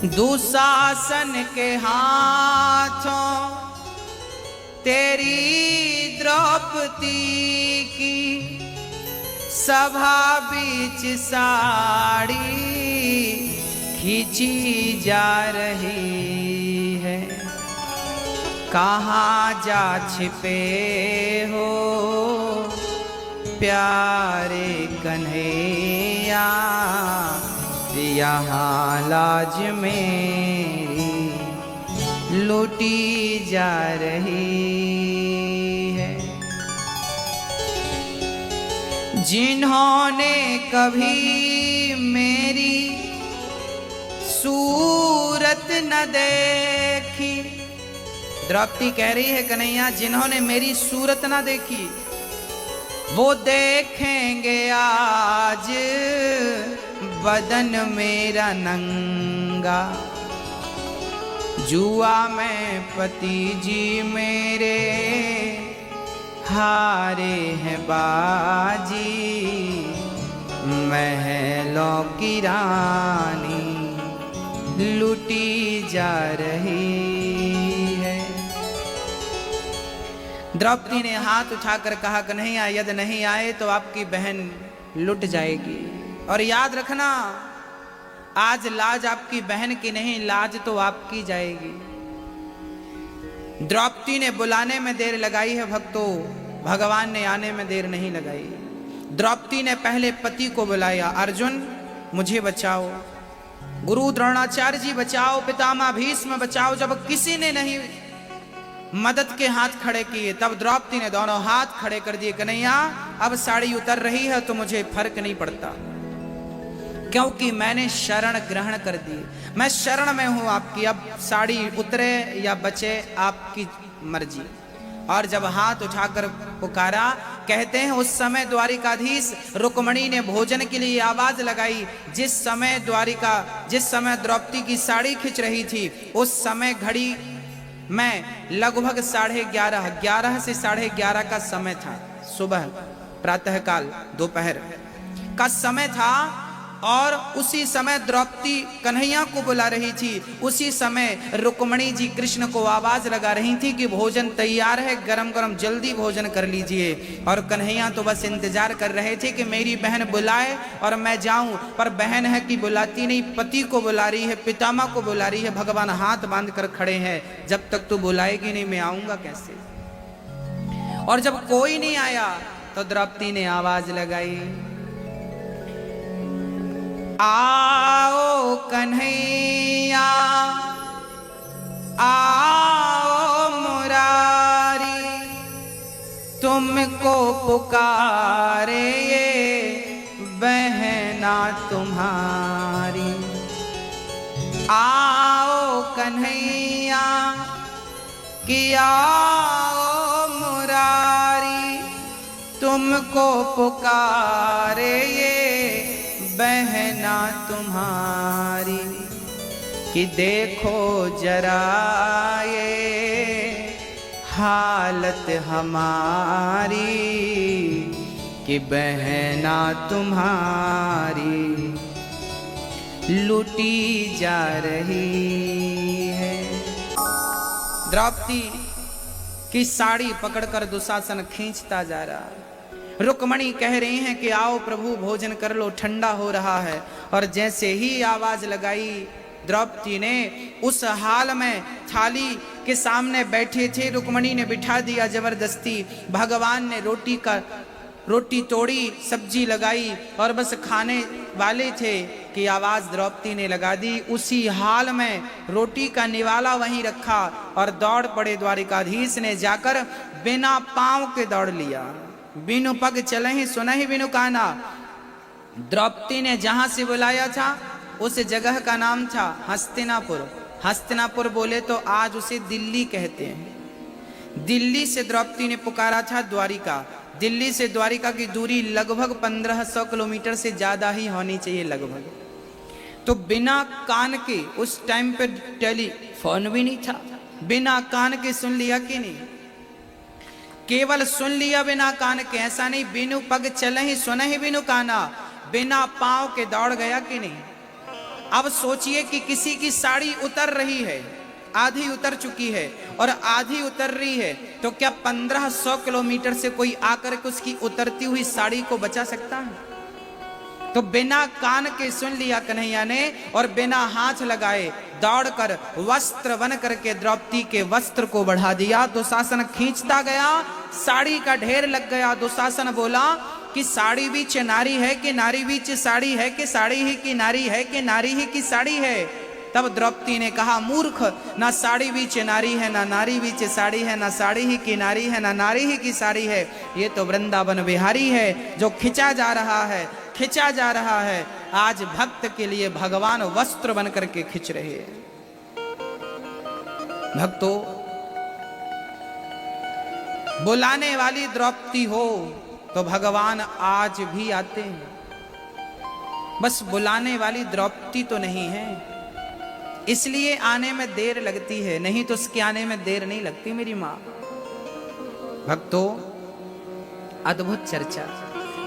दुशासन के हाथों तेरी द्रौपदी की सभा बीच साड़ी खींची जा रही है। कहाँ जा छिपे हो प्यारे कन्हैया, यहाँ लाज मेरी लूटी जा रही है। जिन्होंने कभी मेरी सूरत न देखी, द्रौपदी कह रही है कन्हैया, जिन्होंने मेरी सूरत न देखी वो देखेंगे आज बदन मेरा नंगा। जुआ में पति जी मेरे हारे हैं बाजी, महलों की रानी लूटी जा रही है। द्रौपदी ने हाथ उठाकर कहा, कन्हैया यदि नहीं आए तो आपकी बहन लुट जाएगी। और याद रखना, आज लाज आपकी बहन की नहीं, लाज तो आपकी जाएगी। द्रौपदी ने बुलाने में देर लगाई है भक्तों, भगवान ने आने में देर नहीं लगाई। द्रौपदी ने पहले पति को बुलाया, अर्जुन मुझे बचाओ। गुरु द्रोणाचार्य जी बचाओ, पितामह भीष्म बचाओ। जब किसी ने नहीं मदद के हाथ खड़े किए, तब द्रौपदी ने दोनों हाथ खड़े कर दिए, कन्हैया अब साड़ी उतर रही है तो मुझे फर्क नहीं पड़ता, क्योंकि मैंने शरण ग्रहण कर दी, मैं शरण में हूं आपकी। अब साड़ी उतरे या बचे आपकी मर्जी। और जब हाथ उठाकर पुकारा, कहते हैं उस समय द्वारिकाधीश रुक्मणी ने भोजन के लिए आवाज लगाई। जिस समय द्रौपदी की साड़ी खिंच रही थी, उस समय घड़ी में लगभग 11:30 से 11:30 का समय था। सुबह प्रातःकाल दोपहर का समय था और उसी समय द्रौपदी कन्हैया को बुला रही थी। उसी समय रुक्मणी जी कृष्ण को आवाज लगा रही थी कि भोजन तैयार है, गरम गरम जल्दी भोजन कर लीजिए। और कन्हैया तो बस इंतजार कर रहे थे कि मेरी बहन बुलाए और मैं जाऊं, पर बहन है कि बुलाती नहीं, पति को बुला रही है, पितामह को बुला रही है। भगवान हाथ बांध कर खड़े हैं, जब तक तू बुलाएगी नहीं मैं आऊंगा कैसे। और जब कोई नहीं आया तो द्रौपदी ने आवाज लगाई, आओ कन्हैया आओ मुरारी, तुमको पुकारे ये बहना तुम्हारी। आओ कन्हैया कि आओ मुरारी, तुमको पुकारे ये बहना तुम्हारी। कि देखो जरा ये हालत हमारी, कि बहना तुम्हारी लूटी जा रही है। द्रौपदी की साड़ी पकड़कर दुशासन खींचता जा रहा है। रुक्मणी कह रही हैं कि आओ प्रभु भोजन कर लो, ठंडा हो रहा है। और जैसे ही आवाज लगाई, द्रौपदी ने उस हाल में थाली के सामने बैठे थे, रुक्मणी ने बिठा दिया जबरदस्ती। भगवान ने रोटी तोड़ी, सब्जी लगाई और बस खाने वाले थे कि आवाज द्रौपदी ने लगा दी। उसी हाल में रोटी का निवाला वहीं रखा और दौड़ पड़े द्वारिकाधीश ने जाकर बिना पांव के दौड़ लिया। बिनु पग चले ही सुनहि बिनु काना। द्रौपदी ने जहां से बुलाया था उस जगह का नाम था हस्तिनापुर। हस्तिनापुर बोले तो आज उसे दिल्ली कहते हैं। दिल्ली से द्रौपदी ने पुकारा था द्वारिका। दिल्ली से द्वारिका की दूरी लगभग 1500 किलोमीटर से ज्यादा ही होनी चाहिए लगभग। तो बिना कान के, उस टाइम पे टेलीफोन भी नहीं था, बिना कान के सुन लिया कि नहीं? केवल सुन लिया बिना कान के, ऐसा नहीं बिनु पग चले ही सुन ही बिनु काना, बिना पांव के दौड़ गया कि नहीं। अब सोचिए कि किसी की साड़ी उतर रही है, आधी उतर चुकी है और आधी उतर रही है, तो क्या 1500 किलोमीटर से कोई आकर के उसकी उतरती हुई साड़ी को बचा सकता है? तो बिना कान के सुन लिया कन्हैया ने और बिना हाथ लगाए दौड़कर वस्त्र बन करके द्रौपदी के वस्त्र को बढ़ा दिया। दुशासन खींचता गया, साड़ी का ढेर लग गया। दुशासन बोला कि साड़ी बीच नारी है कि नारी बीच साड़ी है कि साड़ी ही की नारी है कि नारी ही की साड़ी है। तब द्रौपदी ने कहा, मूर्ख, ना साड़ी बीच नारी है, ना नारी बीच साड़ी है, ना साड़ी ही की नारी है, ना नारी ही की साड़ी है। ये तो वृंदावन बिहारी है जो खिंचा जा रहा है, खिंचा जा रहा है। आज भक्त के लिए भगवान वस्त्र बन करके खिंच रहे हैं। भक्तों, बुलाने वाली द्रौपदी हो तो भगवान आज भी आते हैं। बस बुलाने वाली द्रौपदी तो नहीं है, इसलिए आने में देर लगती है, नहीं तो उसके आने में देर नहीं लगती मेरी मां। भक्तों, अद्भुत चर्चा।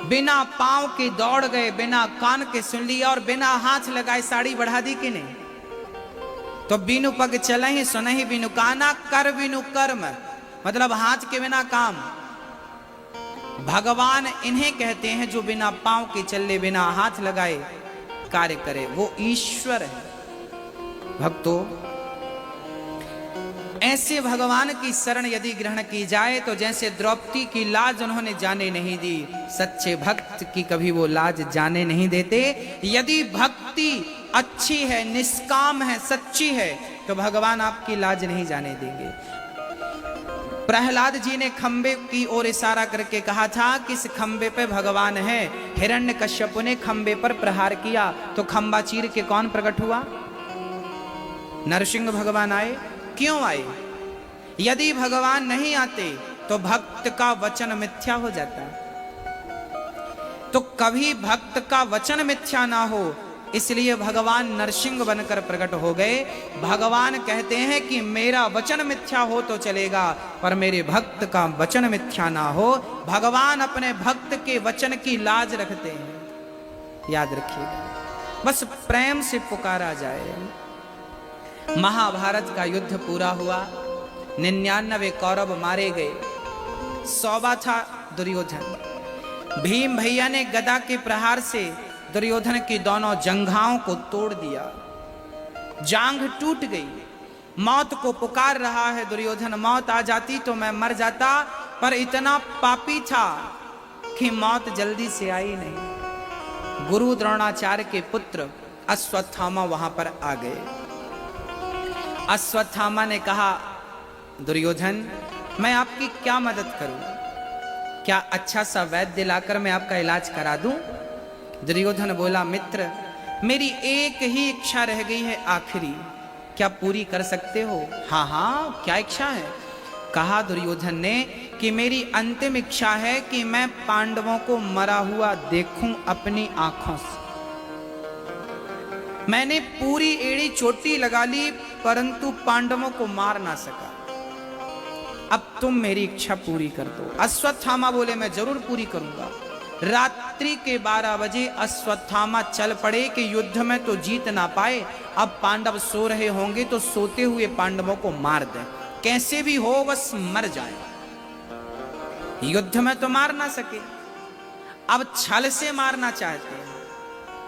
बिना पांव के दौड़ गए, बिना कान के सुन लिया और बिना हाथ लगाए साड़ी बढ़ा दी कि नहीं। तो बिनु पग चले ही सुन ही बिनु काना, कर बिनु कर्म, मतलब हाथ के बिना काम। भगवान इन्हें कहते हैं जो बिना पांव के चले, बिना हाथ लगाए कार्य करे, वो ईश्वर है। भक्तों, ऐसे भगवान की शरण यदि ग्रहण की जाए तो जैसे द्रौपदी की लाज उन्होंने जाने नहीं दी, सच्चे भक्त की कभी वो लाज जाने नहीं देते। यदि भक्ति अच्छी है, निष्काम है, सच्ची है, तो भगवान आपकी लाज नहीं जाने देंगे। प्रहलाद जी ने खंबे की ओर इशारा करके कहा था कि इस खंबे पे भगवान है। हिरण्यकश्यप ने खंबे पर प्रहार किया तो खंबा चीर के कौन प्रकट हुआ? नरसिंह भगवान आए। क्यों आए? यदि भगवान नहीं आते तो भक्त का वचन मिथ्या हो जाता। तो कभी भक्त का वचन मिथ्या ना हो, इसलिए भगवान नरसिंह बनकर प्रकट हो गए। भगवान कहते हैं कि मेरा वचन मिथ्या हो तो चलेगा, पर मेरे भक्त का वचन मिथ्या ना हो। भगवान अपने भक्त के वचन की लाज रखते हैं, याद रखिएगा। बस प्रेम से पुकारा जाए। महाभारत का युद्ध पूरा हुआ, 99 कौरव मारे गए, 100वां था दुर्योधन। भीम भैया ने गदा के प्रहार से दुर्योधन की दोनों जंघाओं को तोड़ दिया, जांघ टूट गई। मौत को पुकार रहा है दुर्योधन, मौत आ जाती तो मैं मर जाता, पर इतना पापी था कि मौत जल्दी से आई नहीं। गुरु द्रोणाचार्य के पुत्र अश्वत्थामा वहां पर आ गए। अश्वत्थामा ने कहा, दुर्योधन मैं आपकी क्या मदद करूं? क्या अच्छा सा वैद्य दिलाकर मैं आपका इलाज करा दूं? दुर्योधन बोला, मित्र मेरी एक ही इच्छा रह गई है आखिरी, क्या पूरी कर सकते हो? हाँ हाँ, क्या इच्छा है? कहा दुर्योधन ने कि मेरी अंतिम इच्छा है कि मैं पांडवों को मरा हुआ देखूं अपनी आंखों से। मैंने पूरी एड़ी चोटी लगा ली परंतु पांडवों को मार ना सका। अब तुम मेरी इच्छा पूरी कर दो। अश्वत्थामा बोले, मैं जरूर पूरी करूंगा। रात्रि के 12 बजे अश्वत्थामा चल पड़े कि युद्ध में तो जीत ना पाए, अब पांडव सो रहे होंगे तो सोते हुए पांडवों को मार दें, कैसे भी हो बस मर जाए। युद्ध में तो मार ना सके, अब छल से मारना चाहते हैं।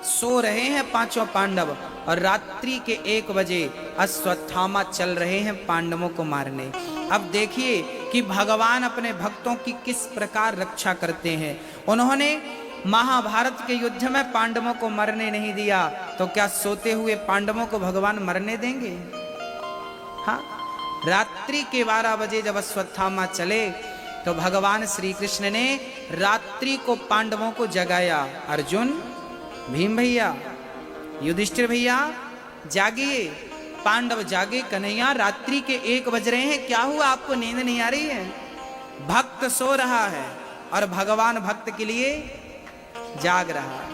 सो रहे हैं पांचों पांडव और रात्रि के 1 बजे अश्वत्थामा चल रहे हैं पांडवों को मारने। अब देखिए कि भगवान अपने भक्तों की किस प्रकार रक्षा करते हैं। उन्होंने महाभारत के युद्ध में पांडवों को मरने नहीं दिया, तो क्या सोते हुए पांडवों को भगवान मरने देंगे? हाँ, रात्रि के 12 बजे जब अश्वत्थामा चले तो भगवान श्री कृष्ण ने रात्रि को पांडवों को जगाया। अर्जुन, भीम भैया, युधिष्ठिर भैया जागिए। पांडव जागे, कन्हैया रात्रि के 1 बज रहे हैं, क्या हुआ आपको नींद नहीं आ रही है? भक्त सो रहा है और भगवान भक्त के लिए जाग रहा है।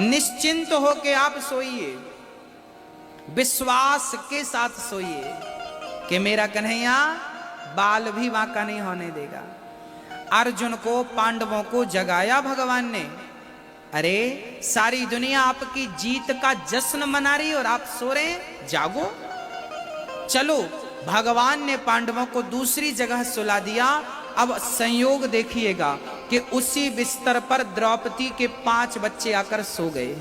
निश्चिंत होके आप सोइए, विश्वास के साथ सोइए कि मेरा कन्हैया बाल भी बांका नहीं होने देगा। अर्जुन को, पांडवों को जगाया भगवान ने। अरे सारी दुनिया आपकी जीत का जश्न मना रही और आप सो रहे हैं, जागो। चलो, भगवान ने पांडवों को दूसरी जगह सुला दिया। अब संयोग देखिएगा कि उसी बिस्तर पर द्रौपदी के 5 बच्चे आकर सो गए।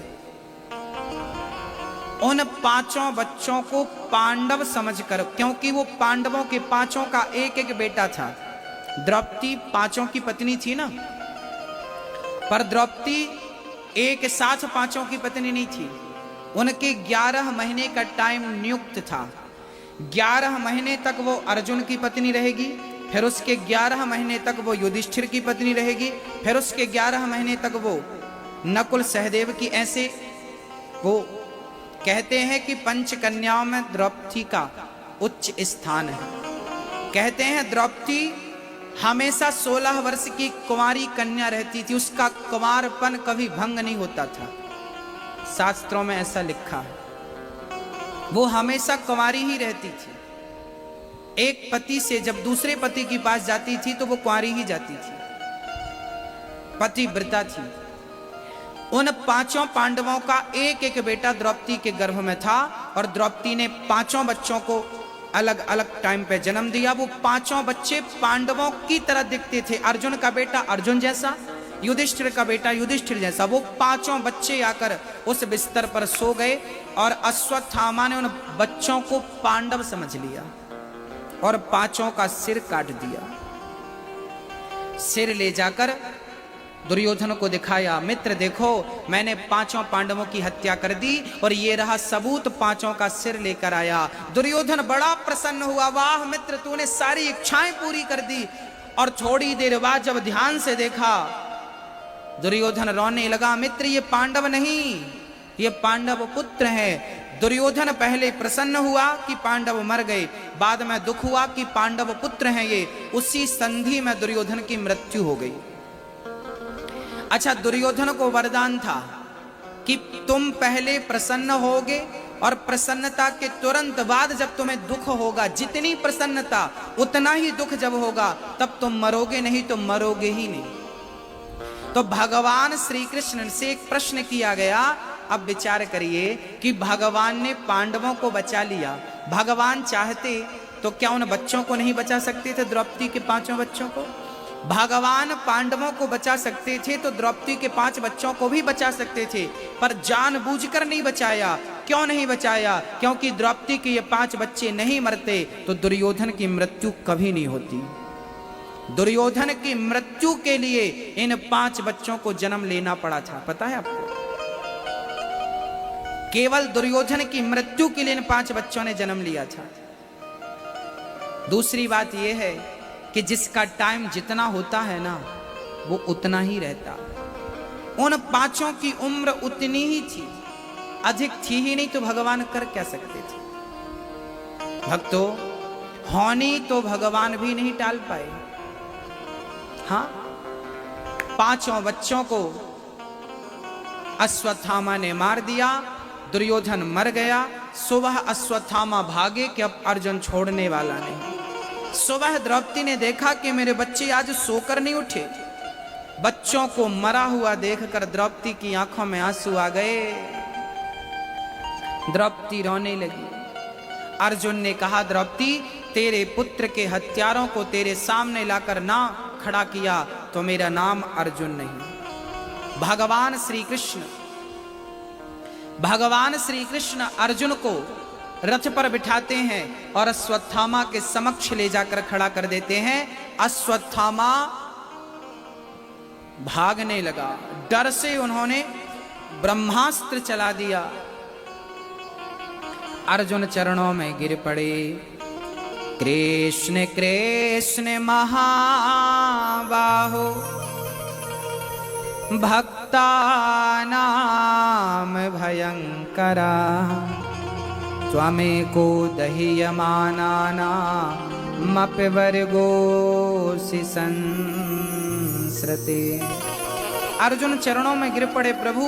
उन 5 बच्चों को पांडव समझकर, क्योंकि वो पांडवों के 5 का एक बेटा था। द्रौपदी 5 की पत्नी थी ना, पर द्रौपदी एक साथ 5 की पत्नी नहीं थी। उनके 11 महीने का टाइम नियुक्त था। 11 महीने तक वो अर्जुन की पत्नी रहेगी, फिर उसके 11 महीने तक वो युधिष्ठिर की पत्नी रहेगी, फिर उसके 11 महीने तक वो नकुल सहदेव की। ऐसे वो कहते हैं कि 5 कन्याओं में द्रौपदी का उच्च स्थान है। कहते हैं द्रौपदी हमेशा 16 वर्ष की कुंवारी कन्या रहती थी, उसका कुंवारपन कभी भंग नहीं होता था। शास्त्रों में ऐसा लिखा है, वो हमेशा कुंवारी ही रहती थी। एक पति से जब दूसरे पति के पास जाती थी तो वो कुंवारी ही जाती थी, पतिव्रता थी। उन 5 पांडवों का एक बेटा द्रौपदी के गर्भ में था और द्रौपदी ने 5 बच्चों को अलग अलग टाइम पे जन्म दिया। वो 5 बच्चे पांडवों की तरह दिखते थे। अर्जुन का बेटा अर्जुन जैसा, युधिष्ठिर का बेटा युधिष्ठिर जैसा। वो पांचों बच्चे आकर उस बिस्तर पर सो गए और अश्वत्थामा ने उन बच्चों को पांडव समझ लिया और पांचों का सिर काट दिया। सिर ले जाकर दुर्योधन को दिखाया, मित्र देखो मैंने पांचों पांडवों की हत्या कर दी और ये रहा सबूत, पांचों का सिर लेकर आया। दुर्योधन बड़ा प्रसन्न हुआ, वाह मित्र तूने सारी इच्छाएं पूरी कर दी। और थोड़ी देर बाद जब ध्यान से देखा, दुर्योधन रोने लगा, मित्र ये पांडव नहीं, ये पांडव पुत्र है। दुर्योधन पहले प्रसन्न हुआ कि पांडव मर गए, बाद में दुख हुआ कि पांडव पुत्र हैं ये। उसी संधि में दुर्योधन की मृत्यु हो गई। अच्छा, दुर्योधन को वरदान था कि तुम पहले प्रसन्न होगे और प्रसन्नता के तुरंत बाद जब तुम्हें दुख होगा, जितनी प्रसन्नता उतना ही दुख जब होगा, तब तुम मरोगे, नहीं तो मरोगे ही नहीं। तो भगवान श्री कृष्ण से एक प्रश्न किया गया। अब विचार करिए कि भगवान ने पांडवों को बचा लिया, भगवान चाहते तो क्या उन बच्चों को नहीं बचा सकते थे, द्रौपदी के पांचों बच्चों को? भगवान पांडवों को बचा सकते थे तो द्रौपदी के 5 बच्चों को भी बचा सकते थे, पर जानबूझकर नहीं बचाया। क्यों नहीं बचाया? क्योंकि द्रौपदी के ये 5 बच्चे नहीं मरते तो दुर्योधन की मृत्यु कभी नहीं होती। दुर्योधन की मृत्यु के लिए इन 5 बच्चों को जन्म लेना पड़ा था, पता है आपको? केवल दुर्योधन की मृत्यु के लिए इन 5 बच्चों ने जन्म लिया था। दूसरी बात यह है कि जिसका टाइम जितना होता है ना, वो उतना ही रहता। उन 5 की उम्र उतनी ही थी, अधिक थी ही नहीं, तो भगवान कर क्या सकते थे? भक्तों, होनी तो भगवान भी नहीं टाल पाए। हाँ, 5 बच्चों को अश्वत्थामा ने मार दिया, दुर्योधन मर गया। सुबह अश्वत्थामा भागे कि अब अर्जुन छोड़ने वाला नहीं। सुबह द्रौपदी ने देखा कि मेरे बच्चे आज सोकर नहीं उठे। बच्चों को मरा हुआ देखकर द्रौपदी की आंखों में आंसू आ गए। द्रौपदी रोने लगी। अर्जुन ने कहा, द्रौपदी तेरे पुत्र के हत्यारों को तेरे सामने लाकर ना खड़ा किया तो मेरा नाम अर्जुन नहीं। भगवान श्री कृष्ण अर्जुन को रथ पर बिठाते हैं और अश्वत्थामा के समक्ष ले जाकर खड़ा कर देते हैं। अश्वत्थामा भागने लगा, डर से उन्होंने ब्रह्मास्त्र चला दिया। अर्जुन चरणों में गिर पड़े। कृष्ण कृष्ण महाबाहो भक्तानां भयंकरा त्वमेको दह्यमानानामपि वर्गोऽसि संसृते। अर्जुन चरणों में गिर पड़े, प्रभु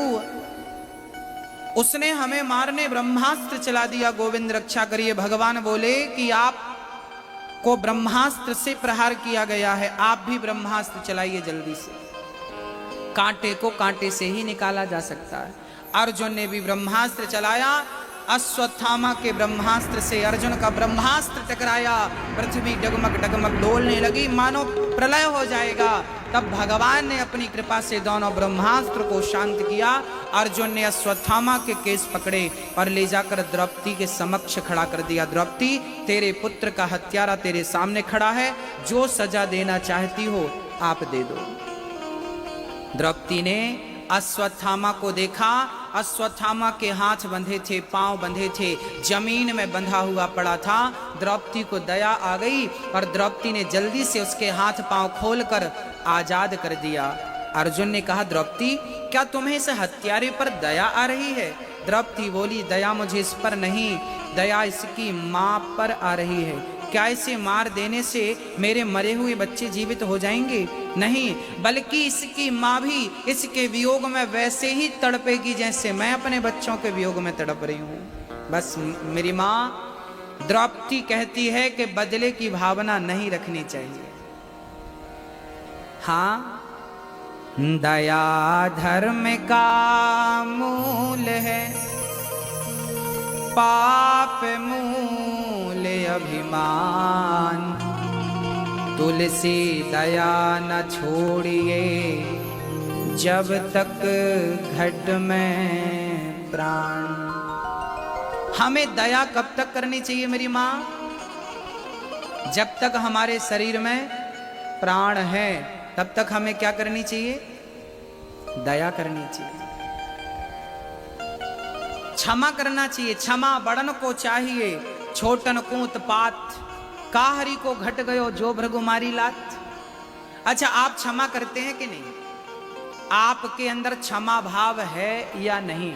उसने हमें मारने ब्रह्मास्त्र चला दिया, गोविंद रक्षा करिए। भगवान बोले कि आप को ब्रह्मास्त्र से प्रहार किया गया है, आप भी ब्रह्मास्त्र चलाइए जल्दी से। कांटे को कांटे से ही निकाला जा सकता है। अर्जुन ने भी ब्रह्मास्त्र चलाया। अश्वत्थामा के ब्रह्मास्त्र से अर्जुन का ब्रह्मास्त्र टकराया। पृथ्वी डगमग डगमग डोलने लगी, मानो प्रलय हो जाएगा। तब भगवान ने अपनी कृपा से दोनों ब्रह्मास्त्र को शांत किया। अर्जुन ने अश्वत्थामा के केस पकड़े और ले जाकर द्रौपदी के समक्ष खड़ा कर दिया। द्रौपदी, तेरे पुत्र का हत्यारा तेरे सामने खड़ा है, जो सजा देना चाहती हो आप दे दो। द्रौपदी ने अश्वत्थामा को देखा। अश्वत्थामा के हाथ बंधे थे, पांव बंधे थे, जमीन में बंधा हुआ पड़ा था। द्रौपदी को दया आ गई और द्रौपदी ने जल्दी से उसके हाथ पांव खोलकर आजाद कर दिया। अर्जुन ने कहा, द्रौपदी क्या तुम्हें इस हत्यारे पर दया आ रही है? द्रौपदी बोली, दया मुझे इस पर नहीं, दया इसकी मां पर आ रही है। क्या इसे मार देने से मेरे मरे हुए बच्चे जीवित हो जाएंगे? नहीं, बल्कि इसकी मां भी इसके वियोग में वैसे ही तड़पेगी जैसे मैं अपने बच्चों के वियोग में तड़प रही हूं। बस मेरी मां द्रौपदी कहती है कि बदले की भावना नहीं रखनी चाहिए। हाँ, दया धर्म का मूल है, पाप मूल अभिमान। तुलसी दया न छोड़िए, जब तक घट में प्राण। हमें दया कब तक करनी चाहिए मेरी माँ? जब तक हमारे शरीर में प्राण है तब तक हमें क्या करनी चाहिए? दया करनी चाहिए, क्षमा करना चाहिए। क्षमा बड़न को चाहिए, छोटन को उत्पात, काहरी को घट गयो जो भृगुमारी लात। अच्छा, आप क्षमा करते हैं कि नहीं? आपके अंदर क्षमा भाव है या नहीं?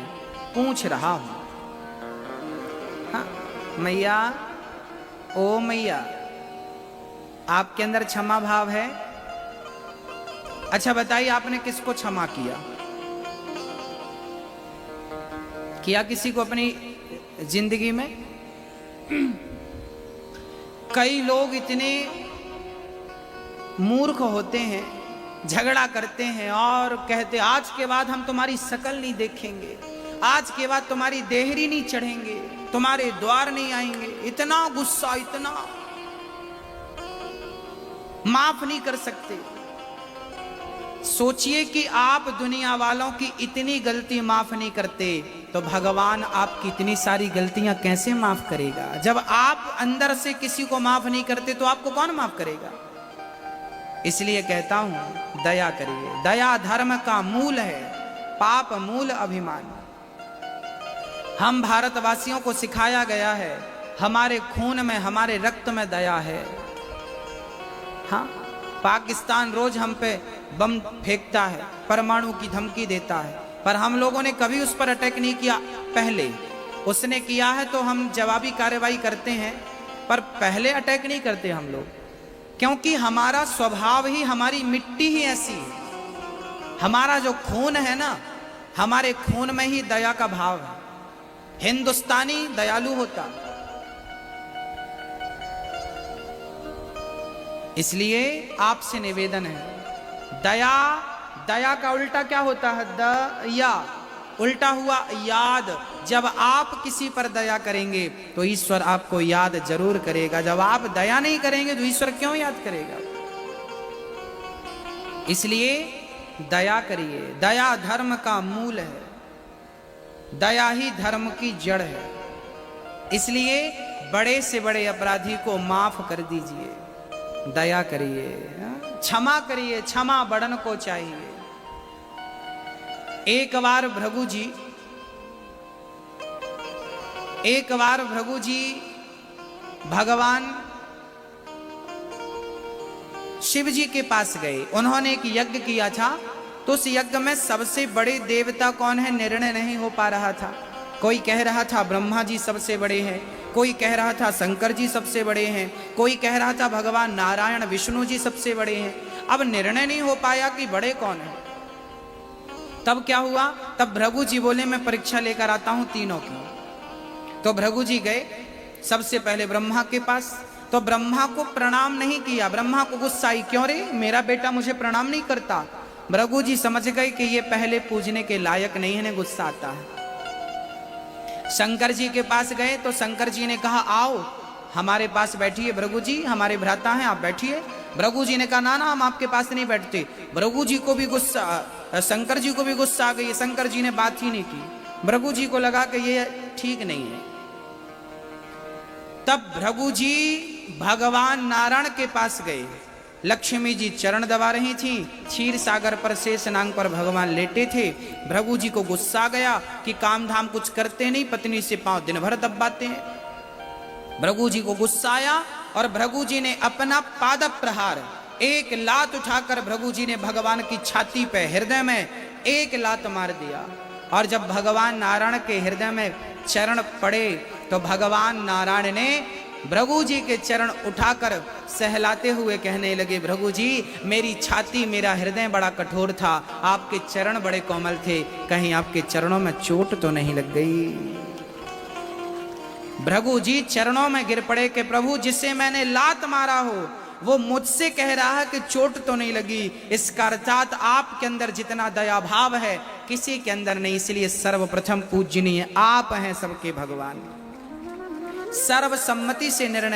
पूछ रहा हूं। हाँ मैया, ओ मैया, आपके अंदर क्षमा भाव है? अच्छा बताइए, आपने किसको क्षमा किया? किया किसी को अपनी जिंदगी में? कई लोग इतने मूर्ख होते हैं, झगड़ा करते हैं और कहते आज के बाद हम तुम्हारी शकल नहीं देखेंगे, आज के बाद तुम्हारी देहरी नहीं चढ़ेंगे, तुम्हारे द्वार नहीं आएंगे। इतना गुस्सा, इतना माफ नहीं कर सकते। सोचिए कि आप दुनिया वालों की इतनी गलती माफ नहीं करते तो भगवान आपकी इतनी सारी गलतियां कैसे माफ करेगा? जब आप अंदर से किसी को माफ नहीं करते तो आपको कौन माफ करेगा? इसलिए कहता हूं, दया करिए। दया धर्म का मूल है, पाप मूल अभिमान। हम भारतवासियों को सिखाया गया है, हमारे खून में, हमारे रक्त में दया है। हाँ, पाकिस्तान रोज हम पे बम फेंकता है, परमाणु की धमकी देता है, पर हम लोगों ने कभी उस पर अटैक नहीं किया। पहले उसने किया है तो हम जवाबी कार्रवाई करते हैं, पर पहले अटैक नहीं करते हम लोग, क्योंकि हमारा स्वभाव ही, हमारी मिट्टी ही ऐसी है। हमारा जो खून है ना, हमारे खून में ही दया का भाव है। हिंदुस्तानी दयालु होता। इसलिए आपसे निवेदन है, दया, दया का उल्टा क्या होता है? दया, उल्टा हुआ याद। जब आप किसी पर दया करेंगे तो ईश्वर आपको याद जरूर करेगा। जब आप दया नहीं करेंगे तो ईश्वर क्यों याद करेगा? इसलिए दया करिए। दया धर्म का मूल है, दया ही धर्म की जड़ है। इसलिए बड़े से बड़े अपराधी को माफ कर दीजिए, दया करिए, क्षमा करिए। क्षमा बड़न को चाहिए। एक बार भृगु जी भगवान शिव जी के पास गए। उन्होंने एक यज्ञ किया था, तो उस यज्ञ में सबसे बड़े देवता कौन है निर्णय नहीं हो पा रहा था। कोई कह रहा था ब्रह्मा जी सबसे बड़े हैं, कोई कह रहा था शंकर जी सबसे बड़े हैं, कोई कह रहा था भगवान नारायण विष्णु जी सबसे बड़े हैं। अब निर्णय नहीं हो पाया कि बड़े कौन है। तब क्या हुआ? तब भृगु जी बोले मैं परीक्षा लेकर आता हूं तीनों की। तो भृगु जी गए सबसे पहले ब्रह्मा के पास, तो ब्रह्मा को प्रणाम नहीं किया। ब्रह्मा को गुस्सा आई, क्यों रे, मेरा बेटा मुझे प्रणाम नहीं करता। भृगु जी समझ गए कि ये पहले पूजने के लायक नहीं है, गुस्सा आता है। शंकर जी के पास गए तो शंकर जी ने कहा आओ हमारे पास बैठिए, भृगु जी हमारे भ्राता हैं, आप बैठिए। भृगु जी ने कहा ना ना, हम आपके पास नहीं बैठते। भृगु जी को भी गुस्सा, शंकर जी को भी गुस्सा आ गई। शंकर जी ने बात ही नहीं की। भृगु जी को लगा कि ये ठीक नहीं है। तब भृगु जी भगवान नारायण के पास गए। लक्ष्मी जी चरण दबा रही थी, क्षीर सागर पर शेष नांग पर भगवान लेटे थे। भृगु जी को गुस्सा आ गया कि काम धाम कुछ करते नहीं, पत्नी से पांव दिन भर दबाते हैं। भृगु जी को गुस्सा आया और भृगु जी ने अपना पाद प्रहार, एक लात उठाकर भृगु जी ने भगवान की छाती पे, हृदय में एक लात मार दिया। और जब भगवान नारायण के हृदय में चरण पड़े तो भगवान नारायण ने भृगु जी के चरण उठाकर सहलाते हुए कहने लगे, भृगु जी मेरी छाती, मेरा हृदय बड़ा कठोर था, आपके चरण बड़े कोमल थे, कहीं आपके चरणों में चोट तो नहीं लग गई। भृगु जी चरणों में गिर पड़े कि प्रभु जिसे मैंने लात मारा हो वो मुझसे कह रहा है कि चोट तो नहीं लगी। इसका अर्थात आपके अंदर जितना दया भाव है किसी के अंदर नहीं। इसलिए सर्वप्रथम पूजनीय आप हैं सबके भगवान। सर्वसम्मति से निर्णय